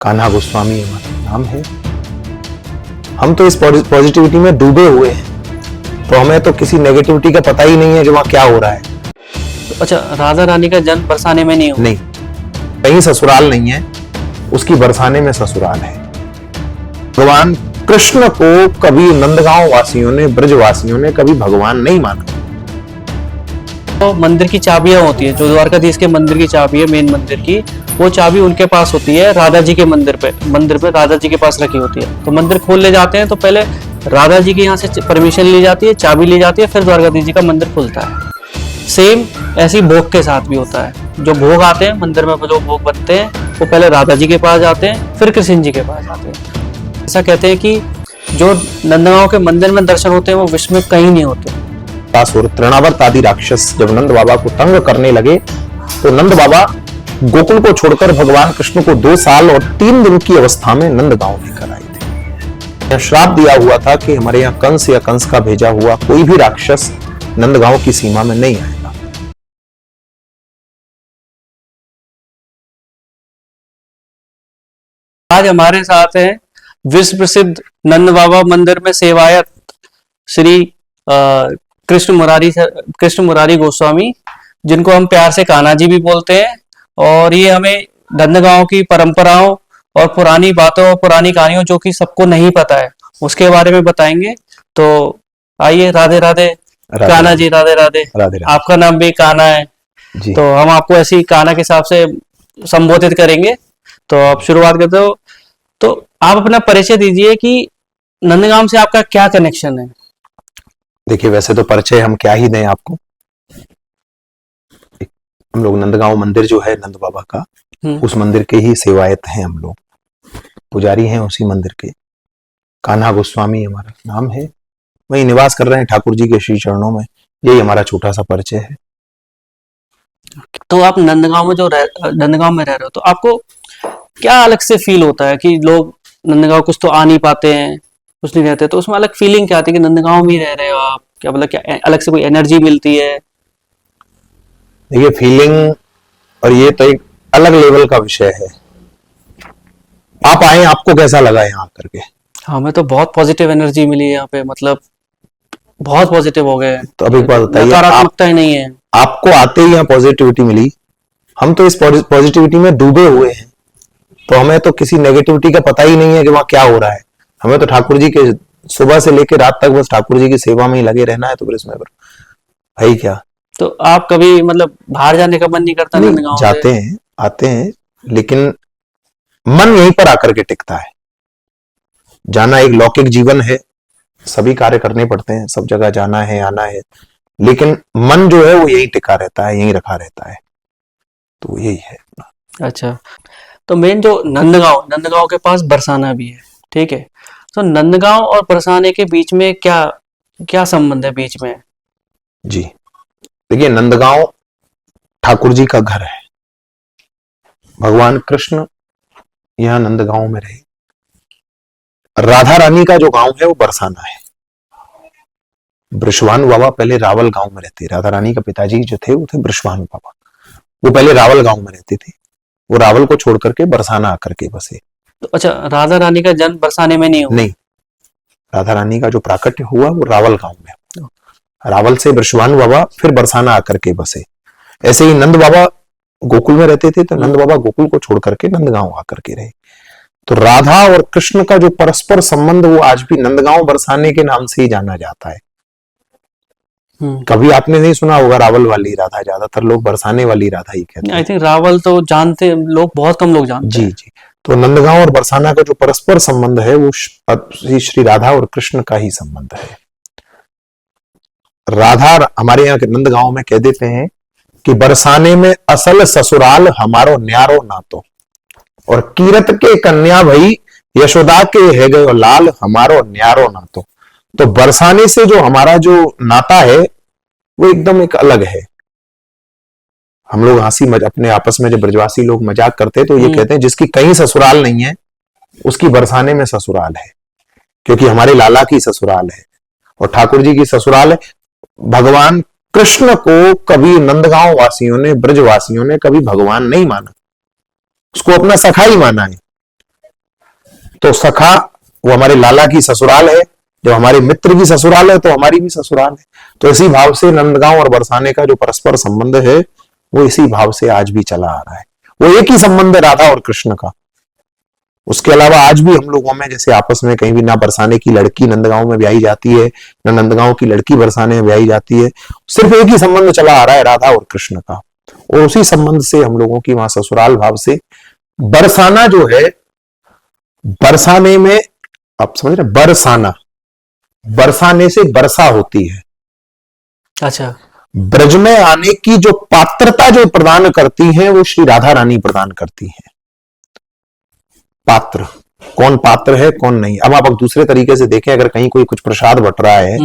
कान्हा गोस्वामी हमारा नाम है। हम तो इस पॉजिटिविटी में डूबे हुए हैं, तो हमें तो किसी नेगेटिविटी का पता ही नहीं है कि वहां क्या हो रहा है। अच्छा, राधा रानी का जन्म बरसाने में नहीं हुआ? नहीं, कहीं ससुराल नहीं है, उसकी बरसाने में ससुराल है। भगवान कृष्ण को कभी नंदगांव वासियों ने, ब्रजवासियों ने कभी भगवान नहीं माना। तो मंदिर की चाबियां होती है, जो द्वारकाधीश के मंदिर की चाबी है, मेन मंदिर की, वो चाबी उनके पास होती है। राधा जी के मंदिर पे राधा जी के पास रखी होती है। तो मंदिर खोल ले जाते हैं तो पहले राधा जी के यहाँ से परमिशन ली जाती है, चाबी ली जाती है, फिर द्वारकाधीश जी का मंदिर खुलता है। सेम ऐसी भोग के साथ भी होता है। जो भोग आते हैं मंदिर में, जो भोग बनते हैं, वो पहले राधा जी के पास जाते हैं, फिर कृष्ण जी के पास जाते हैं। ऐसा कहते हैं कि जो नंदगांव के मंदिर में दर्शन होते हैं वो विश्व में कहीं नहीं होते। और तृणावर्त आदि राक्षस जब नंद बाबा को तंग करने लगे तो नंद बाबा गोकुल को छोड़कर भगवान कृष्ण को 2 साल और 3 दिन की अवस्था में नंदगांव लेकर आए थे। श्राप दिया हुआ था कि हमारे यहाँ कंस या कंस का भेजा हुआ कोई भी राक्षस नंदगांव की सीमा में नहीं आएगा। आज हमारे साथ हैं विश्व प्रसिद्ध नंद बाबा मंदिर में सेवायत श्री कृष्ण मुरारी गोस्वामी, जिनको हम प्यार से कान्हा जी भी बोलते हैं। और ये हमें नंदगांव की परंपराओं और पुरानी बातों और पुरानी कहानियों, जो कि सबको नहीं पता है, उसके बारे में बताएंगे। तो आइए, राधे राधे कान्हा जी। राधे राधे। आपका नाम भी कान्हा है जी। तो हम आपको ऐसी कान्हा के हिसाब से संबोधित करेंगे। तो आप शुरुआत करते हो, तो आप अपना परिचय दीजिए कि नंदगांव से आपका क्या कनेक्शन है। देखिए, वैसे तो परिचय हम क्या ही दें आपको। हम लोग नंदगांव मंदिर जो है नंद बाबा का, उस मंदिर के ही सेवायत हैं। हम लोग पुजारी हैं उसी मंदिर के। कान्हा गोस्वामी हमारा नाम है, वही निवास कर रहे हैं ठाकुर जी के श्री चरणों में। यही हमारा छोटा सा परिचय है। तो आप नंदगांव में रह रहे हो, तो आपको क्या अलग से फील होता है कि लोग नंदगांव कुछ तो आ नहीं पाते हैं, कुछ नहीं रहते, तो उसमें अलग फीलिंग क्या आती है कि नंदगांव में ही रह रहे हो आप? क्या मतलब, क्या अलग से कोई एनर्जी मिलती है? देखिए, फीलिंग और ये तो एक अलग लेवल का विषय है। आप आए, आपको कैसा लगा यहाँ करके? हमें तो बहुत पॉजिटिव एनर्जी मिली है यहाँ पे, मतलब बहुत पॉजिटिव हो गए। तो अब एक बात बताइए, नकारात्मकता ही नहीं है। आपको आते ही यहाँ पॉजिटिविटी मिली। हम तो इस पॉजिटिविटी में डूबे हुए हैं, तो हमें तो किसी नेगेटिविटी का पता ही नहीं है कि वहां क्या हो रहा है। हमें तो ठाकुर जी के सुबह से लेकर रात तक बस ठाकुर जी की सेवा में ही लगे रहना है। तो फिर इसमें भाई क्या। तो आप कभी मतलब बाहर जाने का मन नहीं करता? नहीं, जाते हैं, आते हैं, लेकिन मन यहीं पर आकर के टिकता है। जाना एक लौकिक जीवन है, सभी कार्य करने पड़ते हैं, सब जगह जाना है, आना है, लेकिन मन जो है वो यहीं टिका रहता है, यहीं रखा रहता है। तो यही है। अच्छा, तो मेन जो नंदगांव के पास बरसाना भी है, ठीक है? तो नंदगांव और बरसाने के बीच में क्या क्या संबंध है बीच में? जी, देखिए, नंदगांव ठाकुर जी का घर है। भगवान कृष्ण यहां नंदगांव में रहे। राधा रानी का जो गांव है वो बरसाना है। बृषभानु बाबा पहले रावल गांव में रहते। राधा रानी का पिताजी जो थे वो थे बृषभानु बाबा। वो पहले रावल गांव में रहते थे। वो रावल को छोड़ करके बरसाना आकर के बसे। तो अच्छा, राधा रानी का जन्म बरसाने में नहीं हुआ? नहीं, राधा रानी का जो प्राकट्य हुआ वो रावल गांव में। रावल से बृषभानु बाबा फिर बरसाना आकर के बसे। ऐसे ही नंद बाबा गोकुल में रहते थे, तो नंद बाबा गोकुल को छोड़ करके नंदगांव आकर के रहे। तो राधा और कृष्ण का जो परस्पर संबंध वो आज भी नंदगांव बरसाने के नाम से ही जाना जाता है। कभी आपने नहीं सुना होगा रावल वाली राधा, ज्यादातर लोग बरसाने वाली राधा ही कहते हैं। आई थिंक रावल तो जानते लोग, बहुत कम लोग जानते हैं। जी। तो नंदगांव और बरसाना का जो परस्पर संबंध है वो श्री राधा और कृष्ण का ही संबंध है। राधा हमारे यहाँ के नंदगांव में कह देते हैं कि बरसाने में असल ससुराल हमारो न्यारो नातो, और कीरत के कन्या भई यशोदा के है गयो लाल हमारो न्यारो नातो। तो बरसाने से जो हमारा जो नाता है वो एकदम एक अलग है। हम लोग हंसी अपने आपस में जब ब्रजवासी लोग मजाक करते हैं तो ये कहते हैं जिसकी कहीं ससुराल नहीं है उसकी बरसाने में ससुराल है, क्योंकि हमारे लाला की ससुराल है और ठाकुर जी की ससुराल है। भगवान कृष्ण को कभी नंदगांव वासियों ने, ब्रजवासियों ने कभी भगवान नहीं माना, उसको अपना सखा ही माना है। तो सखा वो हमारे लाला की ससुराल है, जब हमारे मित्र की ससुराल है तो हमारी भी ससुराल है। तो इसी भाव से नंदगांव और बरसाने का जो परस्पर संबंध है वो इसी भाव से आज भी चला आ रहा है। वो एक ही संबंध है राधा और कृष्ण का। उसके अलावा आज भी हम लोगों में जैसे आपस में कहीं भी ना बरसाने की लड़की नंदगांव में ब्याही जाती है, ना नंदगांव की लड़की बरसाने में ब्याही जाती है। सिर्फ एक ही संबंध चला आ रहा है राधा और कृष्ण का, और उसी संबंध से हम लोगों की वहां ससुराल भाव से बरसाना जो है, बरसाने में आप समझ रहे, बरसाना बरसाने से वर्षा होती है। अच्छा, ब्रज में आने की जो पात्रता जो प्रदान करती है वो श्री राधा रानी प्रदान करती है। पात्र कौन पात्र है कौन नहीं। अब आप दूसरे तरीके से देखें, अगर कहीं कोई कुछ प्रसाद बट रहा है,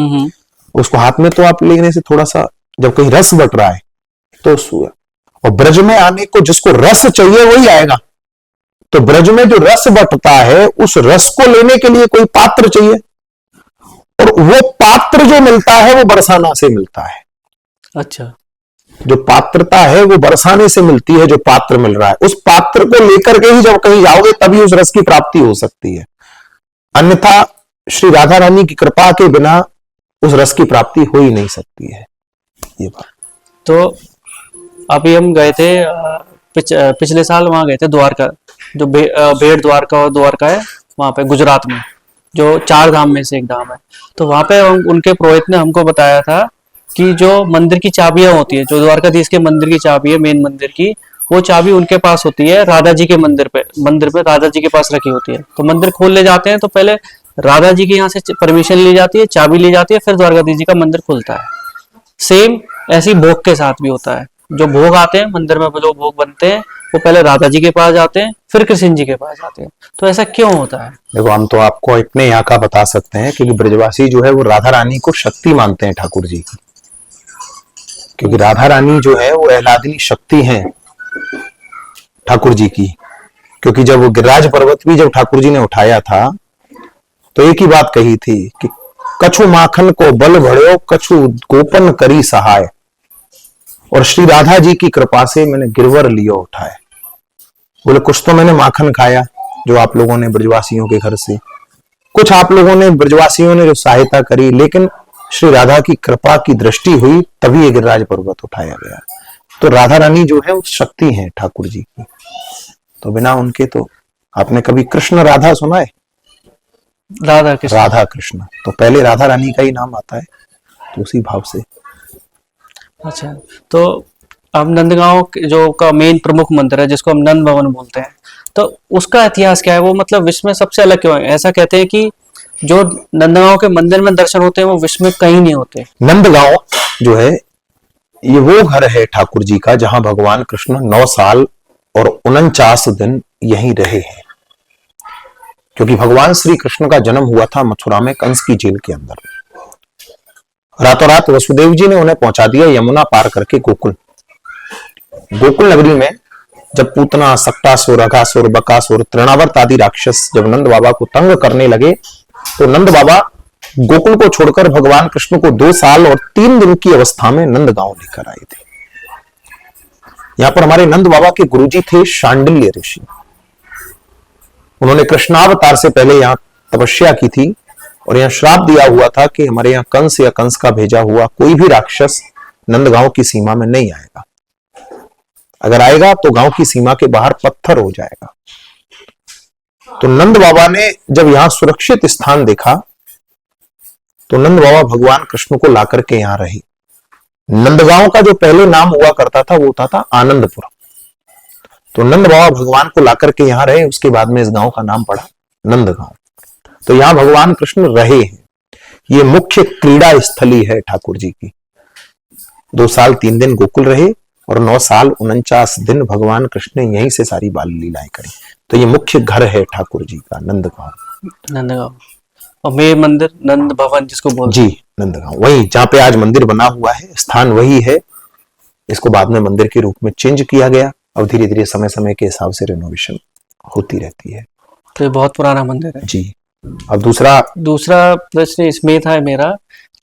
उसको हाथ में तो आप लेने से थोड़ा सा, जब कहीं रस बट रहा है तो और ब्रज में आने को जिसको रस चाहिए वही आएगा। तो ब्रज में जो रस बटता है उस रस को लेने के लिए कोई पात्र चाहिए, और वो पात्र जो मिलता है वो बरसाना से मिलता है। अच्छा, जो पात्रता है वो बरसाने से मिलती है, जो पात्र मिल रहा है उस पात्र को लेकर के ही जब कहीं जाओगे तभी उस रस की प्राप्ति हो सकती है। अन्यथा श्री राधा रानी की कृपा के बिना उस रस की प्राप्ति हो ही नहीं सकती है। ये बात। तो अभी हम गए थे पिछले साल वहां गए थे द्वारका, जो भेड़ द्वारका और द्वारका है वहां पे गुजरात में, जो 4 धाम में से एक धाम है। तो वहां पे उनके पुरोहित ने हमको बताया था कि जो मंदिर की चाबियां होती है, जो द्वारकाधीश के मंदिर की चाबी है, मेन मंदिर की, वो चाबी उनके पास होती है, राधा जी के मंदिर पे राधा जी के पास रखी होती है। तो मंदिर खोल ले जाते हैं तो पहले राधा जी के यहाँ से परमिशन ली जाती है, चाबी ली जाती है, फिर द्वारकाधीश जी का मंदिर खुलता है। सेम ऐसी भोग के साथ भी होता है। जो भोग आते हैं मंदिर में, जो भोग बनते हैं वो पहले राधा जी के पास जाते हैं, फिर कृष्ण जी के पास जाते हैं। तो ऐसा क्यों होता है? देखो, हम तो आपको इतने यहाँ का बता सकते हैं क्योंकि ब्रजवासी जो है वो राधा रानी को शक्ति मानते हैं ठाकुर जी की, क्योंकि राधा रानी जो है वो आह्लादिनी शक्ति है ठाकुर जी की। क्योंकि जब वो गिरिराज पर्वत भी जब ठाकुर जी ने उठाया था तो एक ही बात कही थी कि कछु माखन को बल भड़ो, कछु गोपन करी सहाय, और श्री राधा जी की कृपा से मैंने गिरवर लियो उठाए। बोले कुछ तो मैंने माखन खाया जो आप लोगों ने ब्रजवासियों के घर से, कुछ आप लोगों ने ब्रजवासियों ने जो सहायता करी, लेकिन श्री राधा की कृपा की दृष्टि हुई तभी ये गिरिराज पर्वत उठाया गया। तो राधा रानी जो है वो शक्ति है ठाकुर जी की, तो बिना उनके तो आपने कभी कृष्ण राधा सुना है? राधा कृष्ण तो पहले राधा रानी का ही नाम आता है, तो उसी भाव से। अच्छा, तो अब नंदगांव जो का मेन प्रमुख मंदिर है जिसको हम नंद भवन बोलते हैं, तो उसका इतिहास क्या है? वो मतलब विश्व में सबसे अलग क्यों है? ऐसा कहते हैं कि जो नंदगांव के मंदिर में दर्शन होते हैं वो विश्व में कहीं नहीं होते। नंदगांव जो है ये वो घर है ठाकुर जी का जहां भगवान कृष्ण 9 साल और 49 दिन यहीं रहे हैं। क्योंकि भगवान श्री कृष्ण का जन्म हुआ था मथुरा में कंस की जेल के अंदर। रातों रात वसुदेव जी ने उन्हें पहुंचा दिया यमुना पार करके गोकुल नगरी में। जब पूतना, सक्टासुर, अघासुर, बकासुर, तृणावर्त आदि राक्षस जब नंद बाबा को तंग करने लगे तो नंद बाबा गोकुल को छोड़कर भगवान कृष्ण को 2 साल और 3 दिन की अवस्था में नंदगांव लेकर आए थे। यहां पर हमारे नंद बाबा के गुरुजी थे शांडिल्य ऋषि। उन्होंने कृष्णावतार से पहले यहां तपस्या की थी और यहां श्राप दिया हुआ था कि हमारे यहां कंस या कंस का भेजा हुआ कोई भी राक्षस नंदगांव की सीमा में नहीं आएगा। अगर आएगा तो गांव की सीमा के बाहर पत्थर हो जाएगा। तो नंद बाबा ने जब यहां सुरक्षित स्थान देखा तो नंद बाबा भगवान कृष्ण को लाकर के यहां रहे। नंदगांव का जो पहले नाम हुआ करता था वो होता था आनंदपुर। तो नंद बाबा भगवान को लाकर के यहां रहे, उसके बाद में इस गांव का नाम पड़ा नंदगांव। तो यहां भगवान कृष्ण रहे हैं। ये मुख्य क्रीड़ा स्थली है ठाकुर जी की। 2 साल 3 दिन गोकुल रहे और 9 साल 49 दिन भगवान कृष्ण ने यहीं से सारी बाल लीलाएं करी। तो ये मुख्य घर है ठाकुर जी का नंदगांव। और मेन मंदिर नंद भवन जिसको बोलते जी, नंदगांव वही जहां पे आज मंदिर बना हुआ है, स्थान वही है। इसको बाद में मंदिर के रूप में चेंज किया गया और धीरे धीरे समय समय के हिसाब से रिनोवेशन होती रहती है। तो ये बहुत पुराना मंदिर है जी। अब दूसरा प्रश्न इसमें था मेरा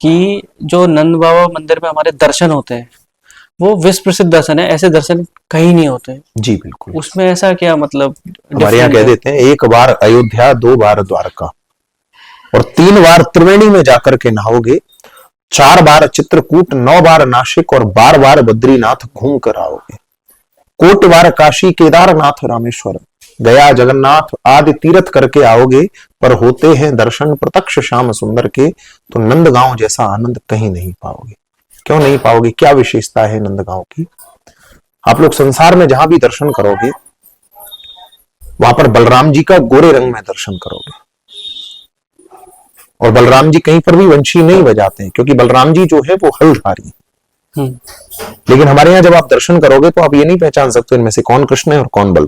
कि जो नंद बाबा मंदिर में हमारे दर्शन होते हैं वो विश्व प्रसिद्ध दर्शन है, ऐसे दर्शन कहीं नहीं होते। जी बिल्कुल। उसमें ऐसा क्या मतलब हमारे यहाँ different कह है? देते हैं एक बार अयोध्या, 2 बार द्वारका और 3 बार त्रिवेणी में जाकर के नहाओगे, 4 बार चित्रकूट, 9 बार नासिक और 12 बार बद्रीनाथ घूम कर आओगे, कोट बार काशी, केदारनाथ, रामेश्वर, गया, जगन्नाथ आदि तीर्थ करके आओगे, पर होते हैं दर्शन प्रत्यक्ष श्याम सुंदर के, तो नंदगांव जैसा आनंद कहीं नहीं पाओगे। क्यों नहीं पाओगे? क्या विशेषता है नंदगांव की? आप लोग संसार में जहां भी दर्शन करोगे वहां पर बलराम जी का गोरे रंग में दर्शन करोगे, और बलराम जी कहीं पर भी वंशी नहीं बजाते हैं, क्योंकि बलराम जी जो है वो हलधारी है। लेकिन हमारे यहाँ जब आप दर्शन करोगे तो आप ये नहीं पहचान सकते इनमें से कौन कृष्ण है और कौन बल।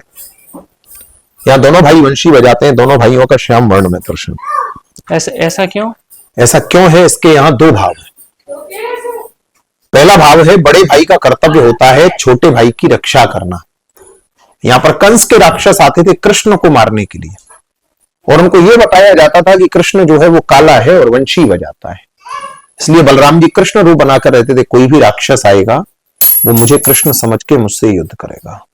यहाँ दोनों भाई वंशी बजाते हैं, दोनों भाइयों का श्याम वर्ण में दर्शन। ऐसा क्यों? ऐसा क्यों है? इसके यहाँ 2 भाव है। पहला भाव है बड़े भाई का कर्तव्य होता है छोटे भाई की रक्षा करना। यहां पर कंस के राक्षस आते थे कृष्ण को मारने के लिए, और उनको यह बताया जाता था कि कृष्ण जो है वो काला है और वंशी बजाता है, इसलिए बलराम जी कृष्ण रूप बनाकर रहते थे। कोई भी राक्षस आएगा वो मुझे कृष्ण समझ के मुझसे युद्ध करेगा।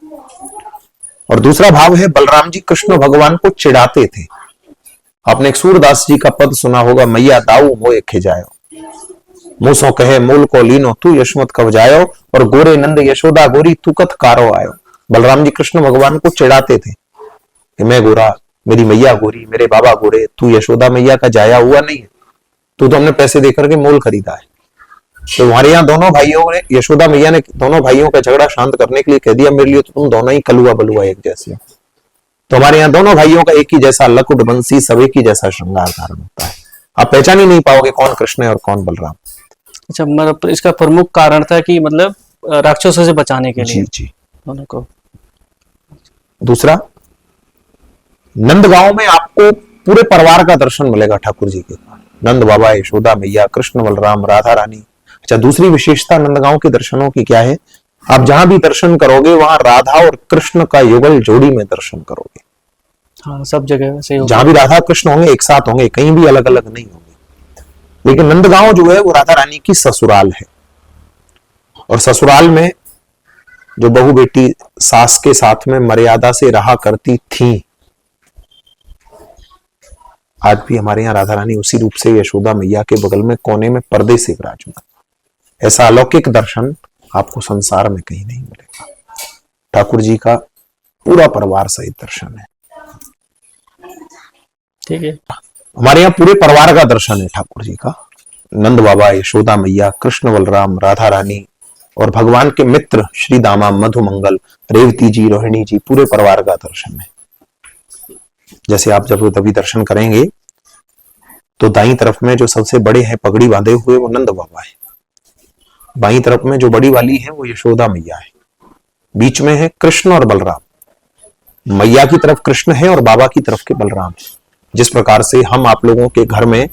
और दूसरा भाव है बलराम जी कृष्ण भगवान को चिढ़ाते थे। आपने एक सूरदास जी का पद सुना होगा, मैया दाऊ मोए खिजायो, मूसो कहे मूल को लीनो तू यशमत कब जायो, और गोरे नंद यशोदा गोरी तू कथ कारो आयो। बलराम जी कृष्ण भगवान को चिढ़ाते थे कि मैं गोरा, मेरी मैया गोरी, मेरे बाबा गोरे, तू यशोदा मैया का जाया हुआ नहीं है, तू तो हमने पैसे देकर के मोल खरीदा है। तो हमारे यहाँ दोनों भाइयों ने, यशोदा मैया ने दोनों भाइयों का झगड़ा शांत करने के लिए कह दिया मेरे लिए तो तुम दोनों ही कलुआ बलुआ एक जैसे हो। तो हमारे यहाँ दोनों भाइयों का एक ही जैसा लकुट बंसी, सब एक ही जैसा श्रृंगार धारण होता है। आप पहचान ही नहीं पाओगे कौन कृष्ण है और कौन बलराम। अच्छा, मतलब इसका प्रमुख कारण था कि मतलब राक्षसों से बचाने के लिए जी दोनों को। दूसरा, नंदगांव में आपको पूरे परिवार का दर्शन मिलेगा ठाकुर जी के। नंद बाबा, यशोदा मैया, कृष्ण बलराम, राधा रानी। अच्छा, दूसरी विशेषता नंदगांव के दर्शनों की क्या है? आप जहां भी दर्शन करोगे वहां राधा और कृष्ण का युगल जोड़ी में दर्शन करोगे। हाँ, सब जगह वैसे ही होगा। जहां भी राधा कृष्ण होंगे एक साथ होंगे, कहीं भी अलग अलग नहीं होंगे। लेकिन नंदगांव जो है वो राधा रानी की ससुराल है, और ससुराल में जो बहू बेटी सास के साथ में मर्यादा से रहा करती थी, आज भी हमारे यहाँ राधा रानी उसी रूप से यशोदा मैया के बगल में कोने में पर्दे से विराजमान। ऐसा अलौकिक दर्शन आपको संसार में कहीं नहीं मिलेगा। ठाकुर जी का पूरा परिवार सहित दर्शन है। ठीक है, हमारे यहाँ पूरे परिवार का दर्शन है ठाकुर जी का। नंद बाबा, यशोदा मैया, कृष्ण बलराम, राधा रानी और भगवान के मित्र श्री दामा, मधुमंगल, रेवती जी, रोहिणी जी, पूरे परिवार का दर्शन है। जैसे आप जब तभी दर्शन करेंगे तो दाईं तरफ में जो सबसे बड़े हैं पगड़ी बांधे हुए वो नंद बाबा है, बाईं तरफ में जो बड़ी वाली है वो यशोदा मैया है, बीच में है कृष्ण और बलराम। मैया की तरफ कृष्ण है और बाबा की तरफ के बलराम है। जिस प्रकार से हम आप लोगों के घर में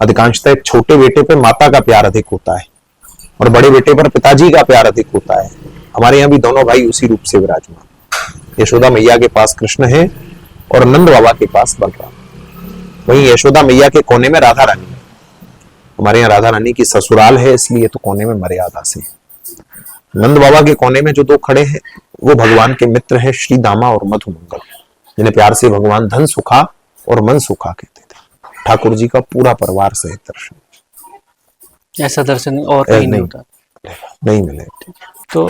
अधिकांशतः एक छोटे बेटे पे माता का प्यार अधिक होता है और बड़े बेटे पर पिताजी का प्यार अधिक होता है, हमारे यहाँ भी दोनों भाई उसी रूप से विराजमान। यशोदा मैया के पास कृष्ण है और नंद बाबा के पास बलराम। वहीं यशोदा मैया के कोने में राधा रानी है। हमारे यहाँ राधा रानी की ससुराल है, इसलिए तो कोने में मर्यादा से। नंद बाबा के कोने में जो 2 खड़े हैं वो भगवान के मित्र हैं श्री दामा और मधुमंगल, जिन्हें प्यार से भगवान धन सुखा और मन सुखा कहते थे। ठाकुर जी का पूरा परिवार सहित दर्शन, ऐसा दर्शन और कहीं नहीं होता, नहीं मिलेगा। तो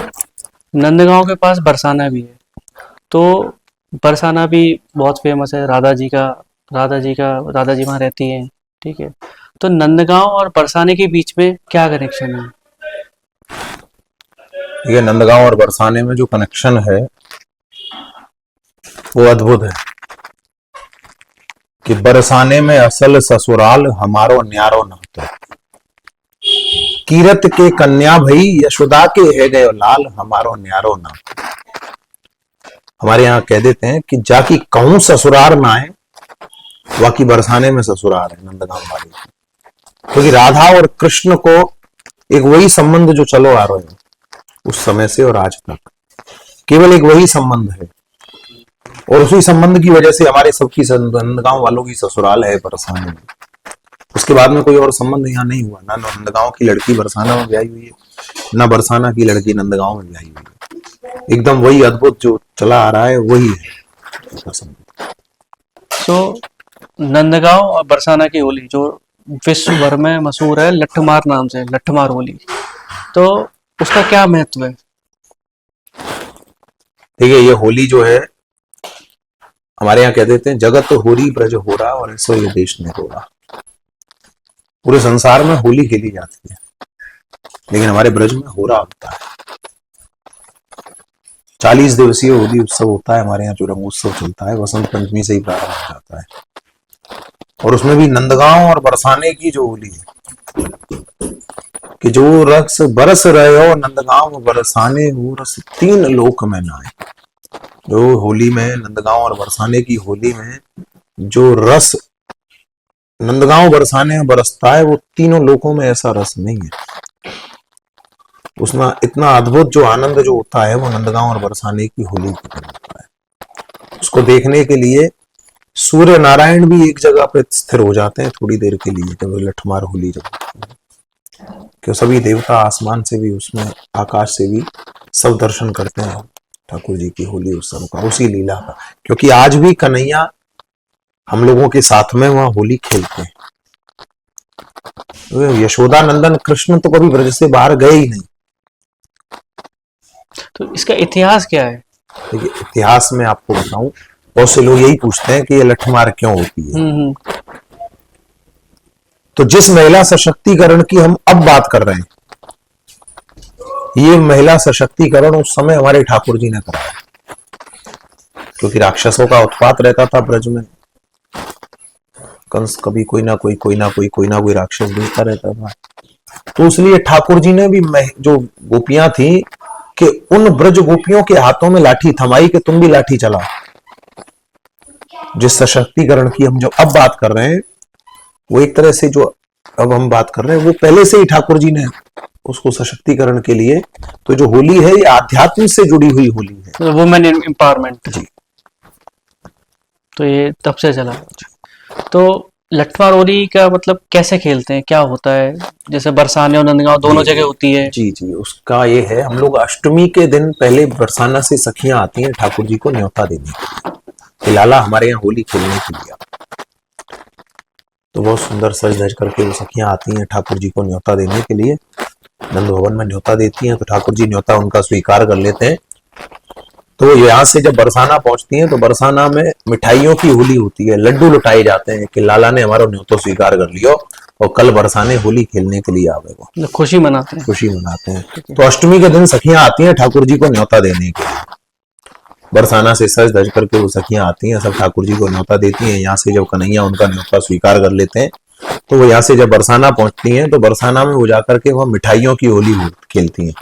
नंदगांव के पास बरसाना भी है, तो बरसाना भी बहुत फेमस है। राधा जी वहाँ रहती हैं। ठीक है, तो नंदगांव और बरसाने के बीच में क्या कनेक्शन है? ये नंदगांव और बरसाने में जो कनेक्शन है वो अद्भुत है कि बरसाने में असल ससुराल हमारो न्यारो नातो, कीरत के कन्या भई यशोदा के है गयो लाल हमारो न्यारो नातो। हमारे यहाँ कह देते हैं कि जाकी कहूं ससुरार ना है, वाकी बरसाने में ससुराल है नंदगांव वाली, क्योंकि राधा और कृष्ण को एक वही संबंध जो चलो आ रहे हैं उस समय से और आज तक, केवल एक वही संबंध है, और उसी संबंध की वजह से हमारे सबकी नंदगांव वालों की ससुराल है बरसाने में। उसके बाद में कोई और संबंध यहाँ नहीं हुआ ना। नंदगांव की लड़की बरसाना में ब्याही हुई है, ना बरसाना की लड़की नंदगांव में ब्याही हुई है। एकदम वही अद्भुत जो चला आ रहा है वही है। तो नंदगांव और बरसाना की होली जो विश्व भर में मशहूर है लठमार नाम से, लठमार होली, तो उसका क्या महत्व है? देखिए ये होली जो है हमारे यहाँ कह देते हैं जगत होरी ब्रज हो रहा और ऐसो ये देश में हो रहा। पूरे संसार में होली खेली जाती है लेकिन हमारे ब्रज में हो रहा होता है। 40 दिवसीय होली उत्सव होता है हमारे यहाँ, जो रंगोत्सव चलता है वसंत पंचमी से ही प्रारंभ हो जाता है। और उसमें भी नंदगांव और बरसाने की जो होली है कि जो रस बरस रहे हो नंदगांव बरसाने हो रस 3 लोक में नाए। जो होली में नंदगांव और बरसाने की होली में जो रस नंदगांव बरसाने में बरसता है वो तीनों लोकों में ऐसा रस नहीं है। उसमें इतना अद्भुत जो आनंद जो होता है वो नंदगांव और बरसाने की होली के दिन होता है। उसको देखने के लिए सूर्य नारायण भी एक जगह पे स्थिर हो जाते हैं थोड़ी देर के लिए जब लठमार होली जब कि सभी देवता आसमान से भी उसमें आकाश से भी सब दर्शन करते हैं ठाकुर जी की होली उत्सव का, उसी लीला का। क्योंकि आज भी कन्हैया हम लोगों के साथ में वहां होली खेलते हैं। तो यशोदा नंदन कृष्ण तो कभी ब्रज से बाहर गए ही नहीं। तो इसका इतिहास क्या है? देखिए इतिहास में आपको बताऊं, बहुत से लोग यही पूछते हैं कि ये लठमार क्यों होती है। तो जिस महिला सशक्तिकरण की हम अब बात कर रहे हैं ये महिला सशक्तिकरण उस समय हमारे ठाकुर जी ने कराया, क्योंकि राक्षसों का उत्पात रहता था ब्रज में। कंस कभी कोई ना कोई राक्षस भेजता रहता था। तो इसलिए ठाकुर जी ने भी जो गोपियां थी कि उन ब्रज गोपियों के हाथों में लाठी थमाई कि तुम भी लाठी चलाओ। जिस सशक्तिकरण की हम जो अब बात कर रहे हैं वो एक तरह से जो अब हम बात कर रहे हैं वो पहले से ही ठाकुर जी ने उसको सशक्तिकरण के लिए। तो जो होली है ये आध्यात्म से जुड़ी हुई होली है, वुमेन एम्पावरमेंट जी। तो ये तब से चला। तो लठमार होली का मतलब कैसे खेलते हैं, क्या होता है? जैसे बरसाने और नंदगांव दोनों जगह होती है। जी जी, उसका ये है हम लोग अष्टमी के दिन पहले बरसाना से सखियां आती हैं ठाकुर जी को न्योता देने के लिए कि लाला हमारे यहाँ होली खेलने के लिए। तो बहुत सुंदर सज धज करके वो सखियां आती हैं ठाकुर जी को न्योता देने के लिए, नंद भवन में न्योता देती हैं। तो ठाकुर जी न्योता उनका स्वीकार कर लेते हैं। तो यहाँ से जब बरसाना पहुंचती हैं तो बरसाना में मिठाइयों की होली होती है, लड्डू लुटाए जाते हैं कि लाला ने हमारा न्योता स्वीकार कर लियो और कल बरसाने होली खेलने के लिए आवेगा। खुशी मनाते हैं। तो अष्टमी के दिन सखियां आती हैं ठाकुर जी को न्योता देने के लिए। बरसाना से सज धज करके वो सखियां आती हैं, सब ठाकुर जी को न्योता देती हैं। यहाँ से जब कन्हैया उनका न्योता स्वीकार कर लेते हैं तो वो यहाँ से जब बरसाना पहुंचती हैं तो बरसाना में वो जाकर के वह मिठाइयों की होली खेलती हैं।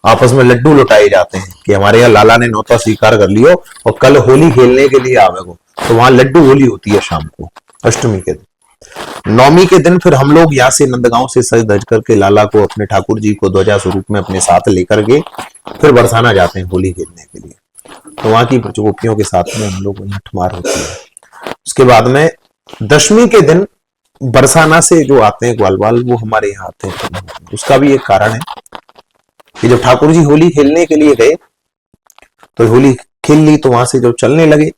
आपस में लड्डू लुटाए जाते हैं कि हमारे यहाँ लाला ने न्योता स्वीकार कर लियो और कल होली खेलने के लिए आवेगो। तो वहां लड्डू होली होती है शाम को अष्टमी के दिन। नवमी के दिन फिर हम लोग यहाँ से नंदगांव से सज धज करके लाला को अपने ठाकुर जी को ध्वजा स्वरूप में अपने साथ लेकर के फिर बरसाना जाते हैं होली खेलने के लिए। तो वहां की गोपियों के साथ में हम लोग लठमार होती है। उसके बाद में दशमी के दिन बरसाना से जो आते हैं ग्वालवाल वो हमारे यहाँ आते हैं। उसका भी एक कारण है कि जब ठाकुर जी होली खेलने के लिए गए तो होली खेल ली, तो वहां से जब चलने लगे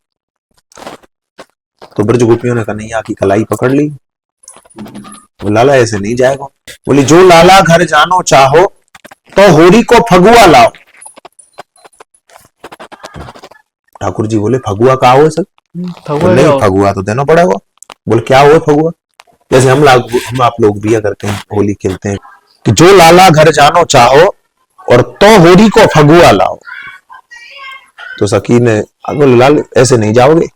तो ब्रज गोपियों ने कन्हैया की कलाई पकड़ ली। वो लाला ऐसे नहीं जाएगा। बोली जो लाला घर जानो चाहो तो होली को फगुआ लाओ। ठाकुर जी बोले फगुआ का हो सर? नहीं, फगुआ तो देना पड़ेगा। बोले क्या हुआ फगुआ? जैसे हम आप लोग भी करते हैं होली खेलते हैं कि जो लाला घर जानो चाहो और तो होली को फगुआ लाओ। तो सखी ने बोले लाल ऐसे नहीं जाओगे,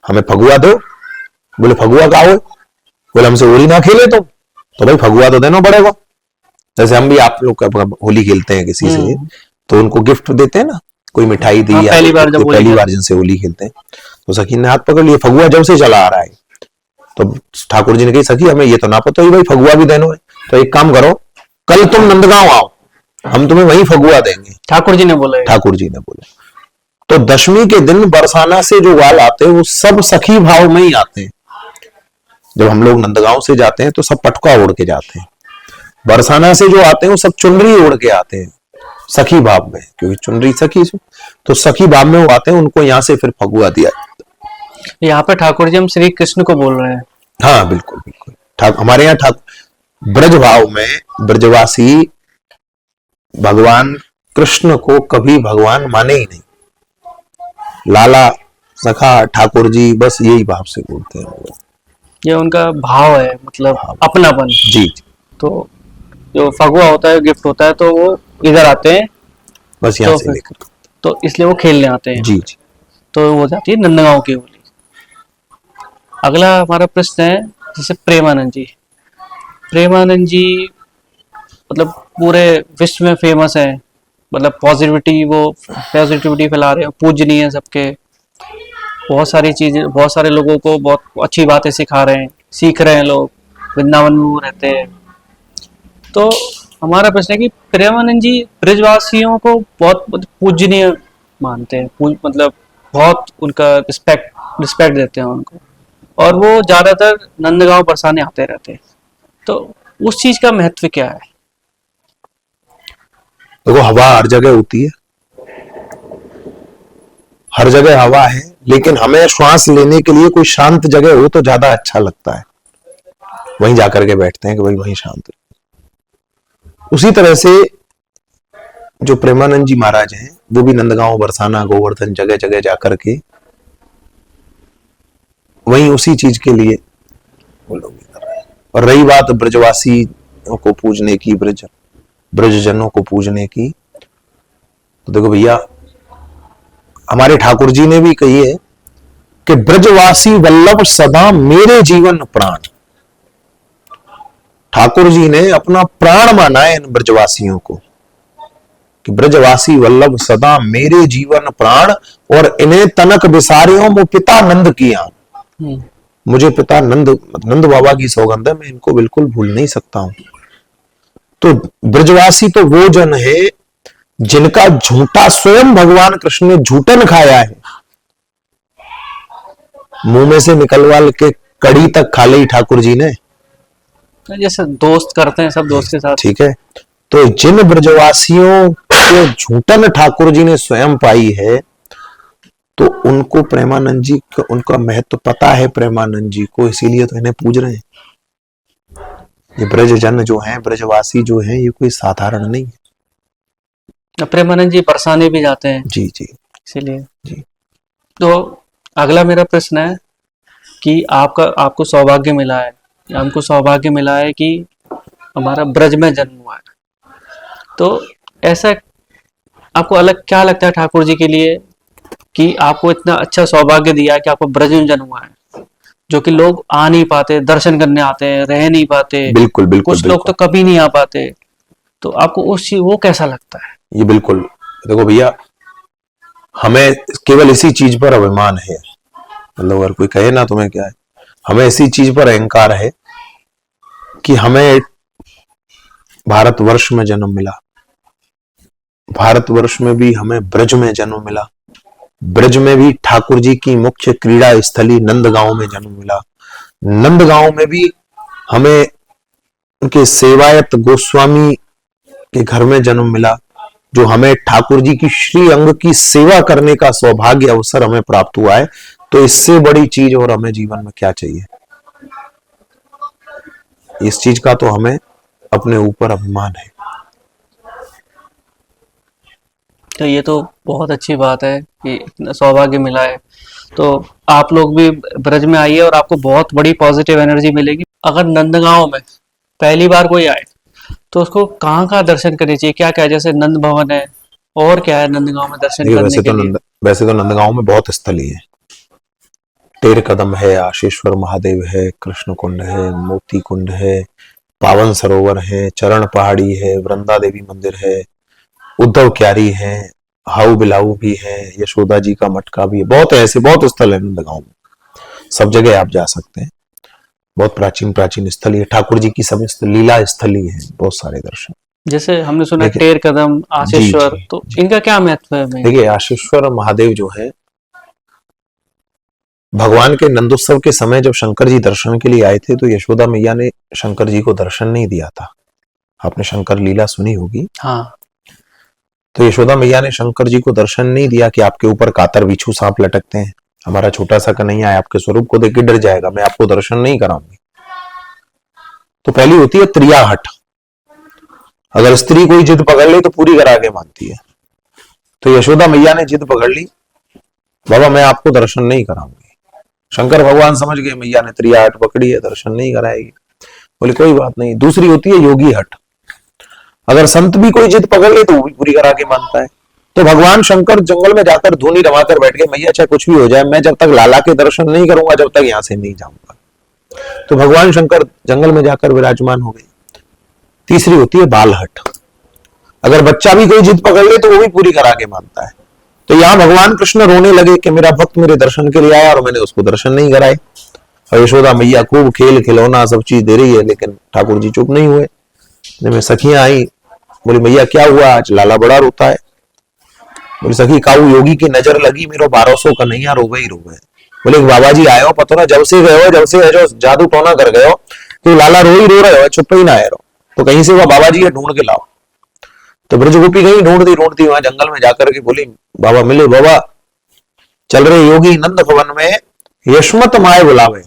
हमें फगुआ दो। बोले फगुआ का हो? बोले हमसे होली ना खेले तो भाई फगुआ तो देना पड़ेगा। जैसे हम भी आप लोग होली खेलते हैं किसी से तो उनको गिफ्ट देते हैं ना, कोई मिठाई दी या पहली बार जिनसे होली खेलते हैं। तो सखी ने हाथ पकड़ लिया, फगुआ जब से चला आ रहा है। तो ठाकुर जी ने कही सखी हमें ये तो ना पता ही भाई फगुआ भी देना है, तो एक काम करो कल तुम नंदगांव आओ, हम तुम्हें वही फगुआ देंगे। ठाकुर जी ने बोला। तो दशमी के दिन बरसाना से जो वाल आते हैं वो सब सखी भाव में ही आते हैं। जब हम लोग नंदगांव से जाते हैं तो सब पटका ओढ़ के जाते हैं। बरसाना से जो आते हैं वो सब चुनरी ओढ़ के आते हैं सखी भाव में, क्योंकि चुनरी सखी, तो सखी भाव में वो आते हैं, उनको यहाँ से फिर फगुआ दिया। यहाँ पे ठाकुर जी हम श्री कृष्ण को बोल रहे हैं। हाँ बिल्कुल बिल्कुल, हमारे यहाँ ब्रज भाव में ब्रजवासी भगवान कृष्ण को कभी भगवान माने ही नहीं, लाला सखा ठाकुर जी, बस यही भाव से बोलते हैं। ये उनका भाव है, मतलब अपनापन। जी। तो जो फगुआ होता है, गिफ्ट होता है, तो वो इधर आते हैं, बस यहाँ से लेकर, तो इसलिए वो खेलने आते हैं। जी जी। तो वो जाती है नंदगांव की होली। अगला हमारा प्रश्न है, जैसे प्रेमानंद जी। प्रेमानंद जी मतलब पूरे विश्व में फेमस है, मतलब पॉजिटिविटी फैला रहे हैं, पूजनीय है सबके, बहुत सारी चीजें, बहुत सारे लोगों को बहुत अच्छी बातें सिखा रहे हैं, सीख रहे हैं लोग, वृंदावन में वो रहते हैं। तो हमारा प्रश्न है कि प्रेमानंद जी ब्रजवासियों को बहुत पूजनीय मानते हैं, मतलब बहुत उनका रिस्पेक्ट देते हैं उनको, और वो ज्यादातर नंदगांव बरसाने आते रहते हैं। तो उस चीज का महत्व क्या है? देखो, हवा हर जगह होती है, हर जगह हवा है, लेकिन हमें श्वास लेने के लिए कोई शांत जगह हो तो ज्यादा अच्छा लगता है, वहीं जाकर के बैठते हैं कि भाई वहीं शांत। उसी तरह से जो प्रेमानंद जी महाराज हैं, वो भी नंदगांव, बरसाना, गोवर्धन जगह जगह जाकर के वहीं उसी चीज के लिए वो लोग कर रहे हैं। और रही बात ब्रजवासी को पूजने की, ब्रजजनों को पूजने की, तो देखो भैया, हमारे ठाकुर जी ने भी कही है कि ब्रजवासी वल्लभ सदा मेरे जीवन प्राण। ठाकुर जी ने अपना प्राण माना है इन ब्रजवासियों को कि ब्रजवासी वल्लभ सदा मेरे जीवन प्राण, और इन्हें तनक बिसारियों मो पिता नंद की आन। मुझे पिता नंद बाबा की सौगंध है, मैं इनको बिल्कुल भूल नहीं सकता हूं। तो ब्रजवासी तो वो जन है जिनका झूठा स्वयं भगवान कृष्ण ने झूठन खाया है, मुंह में से निकलवा के कड़ी तक खा ली ठाकुर जी ने, जैसे दोस्त करते हैं सब दोस्त के साथ। ठीक है, तो जिन ब्रजवासियों को झूठन ठाकुर जी ने स्वयं पाई है, तो उनको प्रेमानंद जी का उनका महत्व पता है, प्रेमानंद जी को, इसीलिए तो इन्हें पूज रहे हैं। ये ब्रजजन जो हैं, ब्रजवासी जो हैं, ये कोई साधारण नहीं है। प्रेमानंद जी बरसाने भी जाते हैं। जी जी। इसीलिए जी। तो अगला मेरा प्रश्न है कि आपको सौभाग्य मिला है, हमको सौभाग्य मिला है कि हमारा ब्रज में जन्म हुआ है। तो ऐसा आपको अलग क्या लगता है ठाकुर जी के लिए कि आपको इतना अच्छा सौभाग्य दिया है कि आपको ब्रज में जन्म हुआ है, जो कि लोग आ नहीं पाते, दर्शन करने आते हैं, रह नहीं पाते। बिल्कुल बिल्कुल, कुछ लोग तो कभी नहीं आ पाते। तो आपको वो कैसा लगता है? ये बिल्कुल, देखो भैया, हमें केवल इसी चीज पर अभिमान है, मतलब अगर कोई कहे ना तुम्हें क्या है, हमें इसी चीज पर अहंकार है कि हमें भारतवर्ष में जन्म मिला, भारतवर्ष में भी हमें ब्रज में जन्म मिला, ब्रज में भी ठाकुर जी की मुख्य क्रीड़ा स्थली नंदगांव में जन्म मिला, नंदगांव में भी हमें उनके सेवायत गोस्वामी के घर में जन्म मिला, जो हमें ठाकुर जी की श्री अंग की सेवा करने का सौभाग्य अवसर हमें प्राप्त हुआ है। तो इससे बड़ी चीज और हमें जीवन में क्या चाहिए? इस चीज का तो हमें अपने ऊपर अभिमान है। तो ये तो बहुत अच्छी बात है कि इतना सौभाग्य मिला है। तो आप लोग भी ब्रज में आइए और आपको बहुत बड़ी पॉजिटिव एनर्जी मिलेगी। अगर नंदगांव में पहली बार कोई आए तो उसको कहाँ दर्शन करने चाहिए, क्या क्या है? जैसे नंद भवन है, और क्या है नंदगांव में दर्शन करने के लिए? वैसे तो नंदगांव में बहुत स्थल ही है, टेर कदम है, आशीश्वर महादेव है, कृष्ण कुंड है, मोती कुंड है, पावन सरोवर है, चरण पहाड़ी है, वृंदा देवी मंदिर है, उद्धव क्यारी है, हाउ बिलाऊ भी है, यशोदा जी का मटका भी है, बहुत ऐसे बहुत स्थल है नंदगांव में, सब जगह आप जा सकते हैं। बहुत प्राचीन प्राचीन स्थल है, ठाकुर जी की सब लीला स्थली है, बहुत सारे दर्शन। जैसे हमने सुना टेर कदम, आशीश्वर, तो इनका क्या महत्व है? देखिए, आशीश्वर महादेव जो है, भगवान के नंदोत्सव के समय जब शंकर जी दर्शन के लिए आए थे, तो यशोदा मैया ने शंकर जी को दर्शन नहीं दिया था, आपने शंकर लीला सुनी होगी। हाँ। तो यशोदा मैया ने शंकर जी को दर्शन नहीं दिया कि आपके ऊपर कातर बिच्छू सांप लटकते हैं, हमारा छोटा सा कन्हैया है, आपके स्वरूप को देख के डर जाएगा, मैं आपको दर्शन नहीं कराऊंगी। तो पहली होती है त्रियाहट। अगर स्त्री कोई जिद पकड़ ले तो पूरी करा के मानती है। तो यशोदा मैया ने जिद पकड़ ली, बाबा मैं आपको दर्शन नहीं कराऊंगी। शंकर भगवान समझ गए मैया ने त्रियाहट पकड़ी है, दर्शन नहीं कराएगी। बोले कोई बात नहीं। दूसरी होती है योगी हट। अगर संत भी कोई जिद पकड़ ले तो वो भी पूरी करा के मानता है। तो भगवान शंकर जंगल में जाकर धूनी रमाकर बैठ गए, मैया चाहे कुछ भी हो जाए, मैं जब तक लाला के दर्शन नहीं करूंगा जब तक यहां से नहीं जाऊंगा। तो भगवान शंकर जंगल में जाकर विराजमान हो गए। तीसरी होती है बालहट। अगर बच्चा भी कोई जिद पकड़ ले तो वो भी पूरी करा के मानता है। तो यहां भगवान कृष्ण रोने लगे कि मेरा भक्त मेरे दर्शन के लिए आया और मैंने उसको दर्शन नहीं कराए। और यशोदा मैया खूब खेल खिलौना सब चीज दे रही है, लेकिन ठाकुर जी चुप नहीं हुए। में सखियां आई, बोली मैया क्या हुआ, आज लाला बड़ा रोता है। बोली सखी काऊ योगी की नजर लगी, मेरो 1200 कन्हैया रोवे ही रोवे। बोले बाबा जी आयो पतो ना, जब से गए हो जब से जो जादू टोना कर गए हो तो लाला रो ही रो रहे हो, चुप ही ना है। तो कहीं से वह बाबा जी ढूंढ के लाओ। तो ब्रजगोपी गई ढूंढती वहां जंगल में जाकर के बोली बाबा मिले, बाबा चल रहे योगी नंद भवन में यशमत माए बुलावे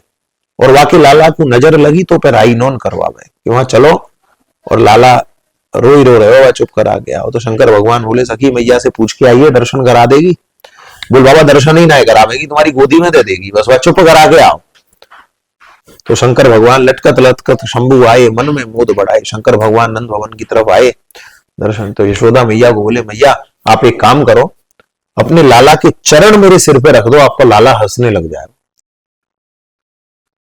और वाकई लाला को नजर लगी तो पे राई नोन करवावे कि वहां चलो और लाला रो ही रो रहे हो, वह चुप करा गया। तो शंकर भगवान बोले सखी मैया से पूछ के आइए, दर्शन करा देगी। बोल बाबा दर्शन ही ना करावेगी, तुम्हारी गोदी में दे देगी, बस वह चुप करा के आओ। तो शंकर भगवान लटकत लटकत शंभु आए, मन में मोद बढ़ाए। शंकर भगवान नंद भवन की तरफ आए दर्शन। तो यशोदा मैया को बोले मैया आप एक काम करो, अपने लाला के चरण मेरे सिर पे रख दो, आपको लाला हंसने लग जाएगा।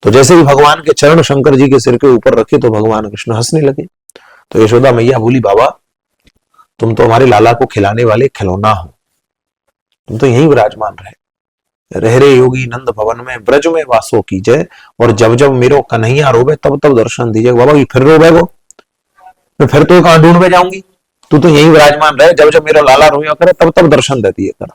तो जैसे ही भगवान के चरण शंकर जी के सिर के ऊपर रखे तो भगवान कृष्ण हंसने लगे। तो यशोदा मैया बोली बाबा तुम तो हमारे लाला को खिलाने वाले खिलौना हो, तुम तो यहीं विराजमान रह रे योगी नंद भवन में ब्रज में वासो कीजिए, और जब जब मेरो कन्हैया रोवे तब तब दर्शन दीजिए। बाबा ये फिर रोवे को मैं फिर तो कहां ढूंढ में जाऊंगी, तू तो यहीं विराजमान रहे, जब जब मेरा लाला रोया करे तब तब दर्शन देती है कर।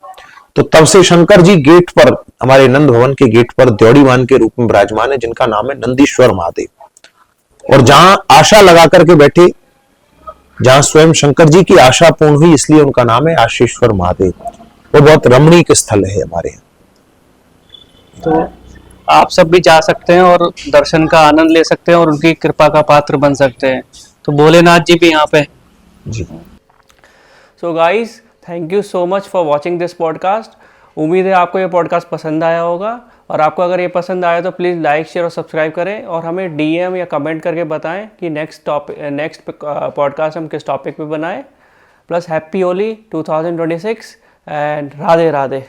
तो तब से शंकर जी गेट पर, हमारे नंद भवन के गेट पर द्योड़ीमान के रूप में विराजमान है, जिनका नाम है नंदीश्वर महादेव। और जहां आशा लगा करके बैठे, जहां स्वयं शंकर जी की आशा पूर्ण हुई, इसलिए उनका नाम है आशीश्वर महादेव। वो बहुत रमणीक स्थल है हमारे यहाँ। तो आप सब भी जा सकते हैं और दर्शन का आनंद ले सकते हैं और उनकी कृपा का पात्र बन सकते हैं। तो भोलेनाथ जी भी यहाँ पे जी। So guys thank you so much for watching this podcast. उम्मीद है आपको ये पॉडकास्ट पसंद आया होगा, और आपको अगर ये पसंद आया तो प्लीज़ लाइक शेयर और सब्सक्राइब करें, और हमें डीएम या कमेंट करके बताएं कि नेक्स्ट पॉडकास्ट हम किस टॉपिक पे बनाएं। Plus happy Holi 2026 and Radhe Radhe.